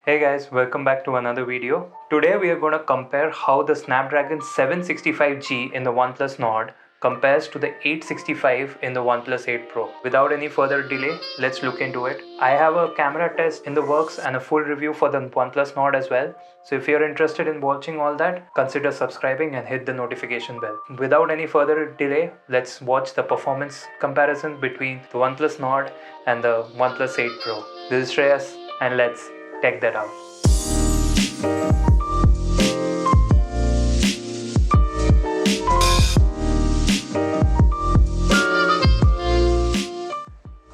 Hey guys, welcome back to another video. Today we are going to compare how the Snapdragon 765G in the OnePlus Nord compares to the 865 in the OnePlus 8 Pro. Without any further delay, let's look into it. I have a camera test in the works and a full review for the OnePlus Nord as well. So if you're interested in watching all that, consider subscribing and hit the notification bell. Without any further delay, let's watch the performance comparison between the OnePlus Nord and the OnePlus 8 Pro. This is Shreyas and let's check that out.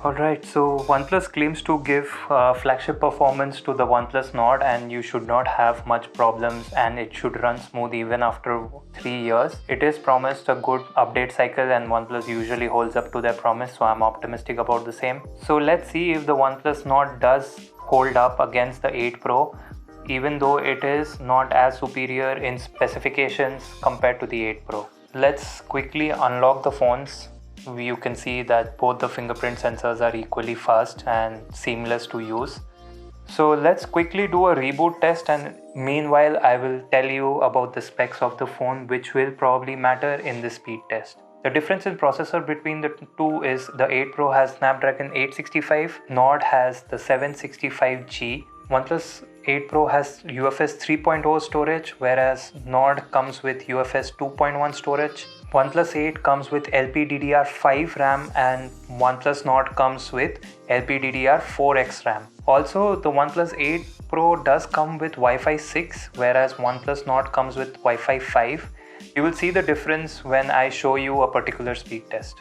Alright, so OnePlus claims to give flagship performance to the OnePlus Nord, and you should not have much problems and it should run smooth even after 3 years. It is promised a good update cycle and OnePlus usually holds up to their promise, so I'm optimistic about the same. So let's see if the OnePlus Nord does hold up against the 8 Pro, even though it is not as superior in specifications compared to the 8 Pro. Let's quickly unlock the phones. You can see that both the fingerprint sensors are equally fast and seamless to use. So let's quickly do a reboot test, and meanwhile I will tell you about the specs of the phone, which will probably matter in the speed test. The difference in processor between the two is the 8 Pro has Snapdragon 865, Nord has the 765G. OnePlus 8 Pro has UFS 3.0 storage, whereas Nord comes with UFS 2.1 storage. OnePlus 8 comes with LPDDR5 RAM and OnePlus Nord comes with LPDDR4X RAM. Also, the OnePlus 8 Pro does come with Wi-Fi 6, whereas OnePlus Nord comes with Wi-Fi 5. You will see the difference when I show you a particular speed test.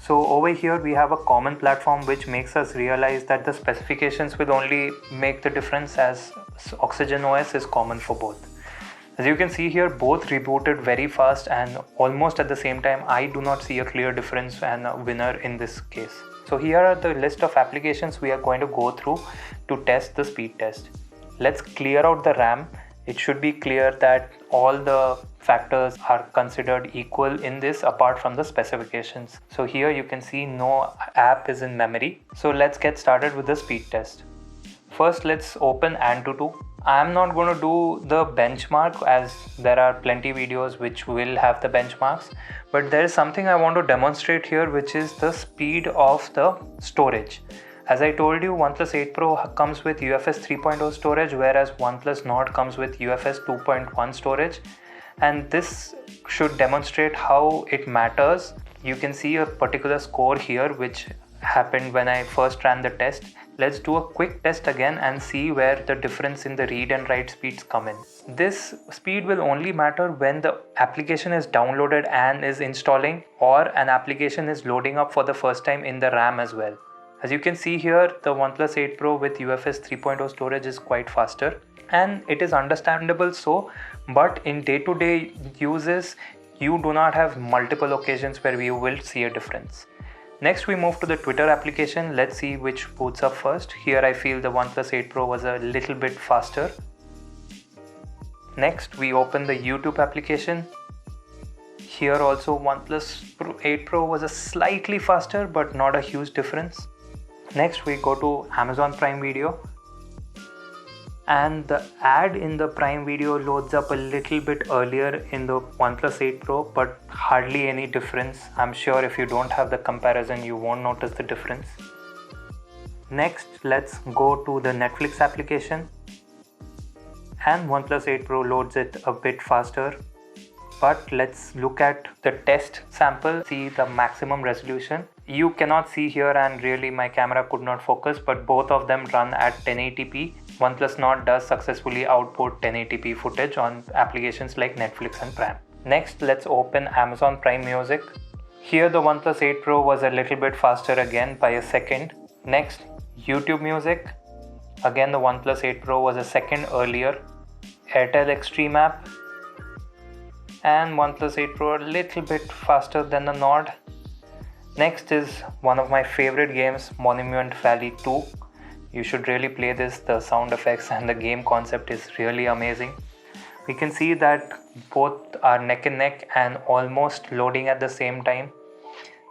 So over here we have a common platform which makes us realize that the specifications will only make the difference, as Oxygen OS is common for both. As you can see here, both rebooted very fast and almost at the same time. I do not see a clear difference and a winner in this case. So here are the list of applications we are going to go through to test the speed test. Let's clear out the RAM. It should be clear that all the factors are considered equal in this apart from the specifications. So here you can see no app is in memory. So let's get started with the speed test. First, let's open Antutu. I'm not going to do the benchmark as there are plenty videos which will have the benchmarks, but there is something I want to demonstrate here, which is the speed of the storage. As I told you, OnePlus 8 Pro comes with UFS 3.0 storage, whereas OnePlus Nord comes with UFS 2.1 storage, and this should demonstrate how it matters. You can see a particular score here which happened when I first ran the test. Let's do a quick test again and see where the difference in the read and write speeds come in. This speed will only matter when the application is downloaded and is installing, or an application is loading up for the first time in the RAM as well. As you can see here, the OnePlus 8 Pro with UFS 3.0 storage is quite faster, and it is understandable so, but in day-to-day uses, you do not have multiple occasions where you will see a difference. Next, we move to the Twitter application. Let's see which boots up first. Here I feel the OnePlus 8 Pro was a little bit faster. Next, we open the YouTube application. Here also OnePlus 8 Pro was a slightly faster, but not a huge difference. Next, we go to Amazon Prime Video, and the ad in the Prime Video loads up a little bit earlier in the OnePlus 8 Pro, but hardly any difference. I'm sure if you don't have the comparison, you won't notice the difference. Next, let's go to the Netflix application, and OnePlus 8 Pro loads it a bit faster. But let's look at the test sample, see the maximum resolution. You cannot see here, and really my camera could not focus, but both of them run at 1080p. OnePlus Nord does successfully output 1080p footage on applications like Netflix and Prime. Next, let's open Amazon Prime Music. Here the OnePlus 8 Pro was a little bit faster again by a second. Next, YouTube Music. Again the OnePlus 8 Pro was a second earlier. Airtel Extreme app. And OnePlus 8 Pro a little bit faster than the Nord. Next is one of my favorite games, Monument Valley 2. You should really play this. The sound effects and the game concept is really amazing. We can see that both are neck and neck and almost loading at the same time.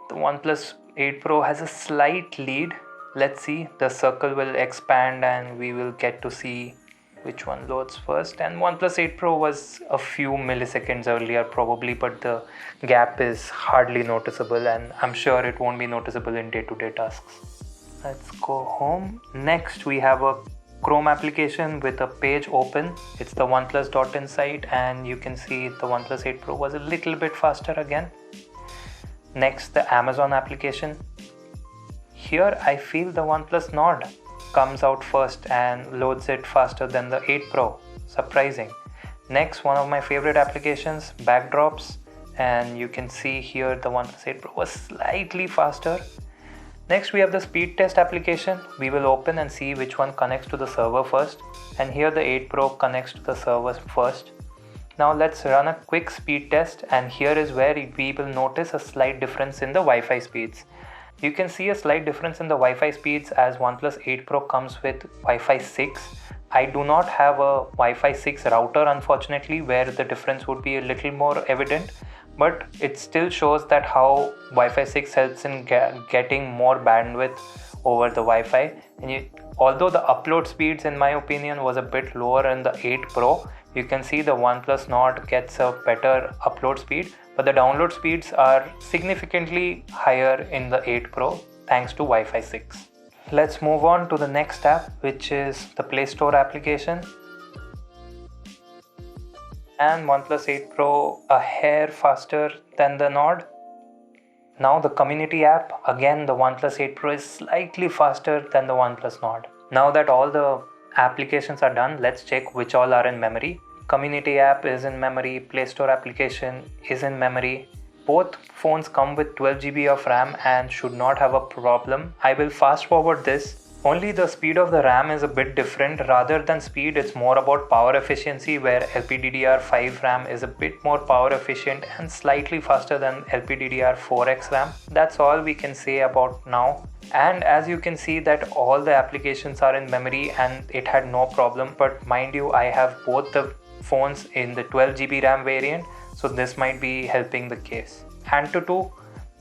The OnePlus 8 Pro has a slight lead. Let's see, the circle will expand and we will get to see which one loads first. And OnePlus 8 Pro was a few milliseconds earlier probably, but the gap is hardly noticeable, and I'm sure it won't be noticeable in day-to-day tasks. Let's go home. Next we have a Chrome application with a page open. It's the OnePlus.in site, and you can see the OnePlus 8 Pro was a little bit faster again. Next, the Amazon application. Here I feel the OnePlus Nord comes out first and loads it faster than the 8 Pro. Surprising. Next, one of my favorite applications, backdrops, and you can see here the OnePlus 8 Pro was slightly faster. Next we have the speed test application. We will open and see which one connects to the server first, and here the 8 Pro connects to the server first. Now let's run a quick speed test, and here is where we will notice a slight difference in the Wi-Fi speeds. You can see a slight difference in the Wi-Fi speeds as OnePlus 8 Pro comes with Wi-Fi 6. I do not have a Wi-Fi 6 router unfortunately, where the difference would be a little more evident, but it still shows that how Wi-Fi 6 helps in getting more bandwidth over the Wi-Fi. And although the upload speeds in my opinion was a bit lower in the 8 Pro, you can see the OnePlus Nord gets a better upload speed, but the download speeds are significantly higher in the 8 Pro thanks to Wi-Fi 6. Let's move on to the next app, which is the Play Store application. And OnePlus 8 Pro a hair faster than the Nord. Now the community app, again the OnePlus 8 Pro is slightly faster than the OnePlus Nord. Now that all the applications are done, let's check which all are in memory. Community app is in memory, Play Store application is in memory. Both phones come with 12 GB of RAM and should not have a problem. I will fast forward this. Only the speed of the RAM is a bit different. Rather than speed, it's more about power efficiency, where LPDDR5 RAM is a bit more power efficient and slightly faster than LPDDR4X RAM. That's all we can say about now. And as you can see that all the applications are in memory and it had no problem. But mind you, I have both the phones in the 12 GB RAM variant, so this might be helping the case. AnTuTu,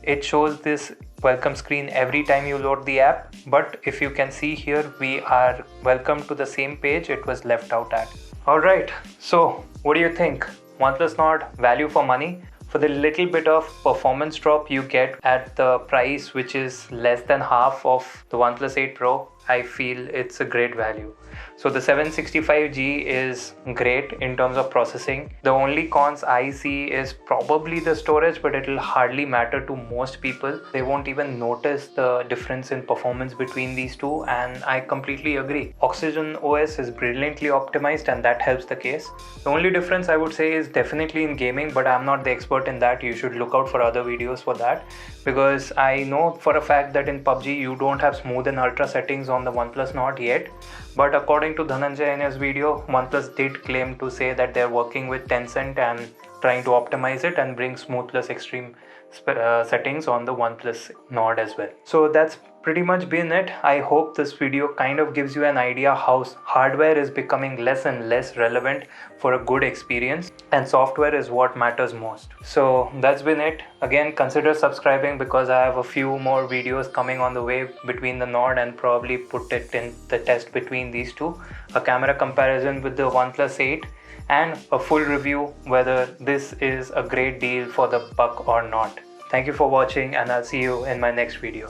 it shows this welcome screen every time you load the app, but if you can see here, we are welcome to the same page it was left out at. Alright, so what do you think? OnePlus Nord, value for money? For the little bit of performance drop you get at the price, which is less than half of the OnePlus 8 Pro, I feel it's a great value. So the 765G is great in terms of processing. The only cons I see is probably the storage, but it will hardly matter to most people. They won't even notice the difference in performance between these two, and I completely agree. Oxygen OS is brilliantly optimized and that helps the case. The only difference I would say is definitely in gaming, but I'm not the expert in that. You should look out for other videos for that, because I know for a fact that in PUBG you don't have smooth and ultra settings on the OnePlus Nord yet. But according to Dhananjay in his video, OnePlus did claim to say that they're working with Tencent and trying to optimize it and bring smooth plus extreme settings on the OnePlus Nord as well. So that's pretty much been it. I hope this video kind of gives you an idea how hardware is becoming less and less relevant for a good experience, and software is what matters most. So that's been it. Again, consider subscribing because I have a few more videos coming on the way between the Nord, and probably put it in the test between these two, a camera comparison with the OnePlus 8, and a full review whether this is a great deal for the buck or not. Thank you for watching, and I'll see you in my next video.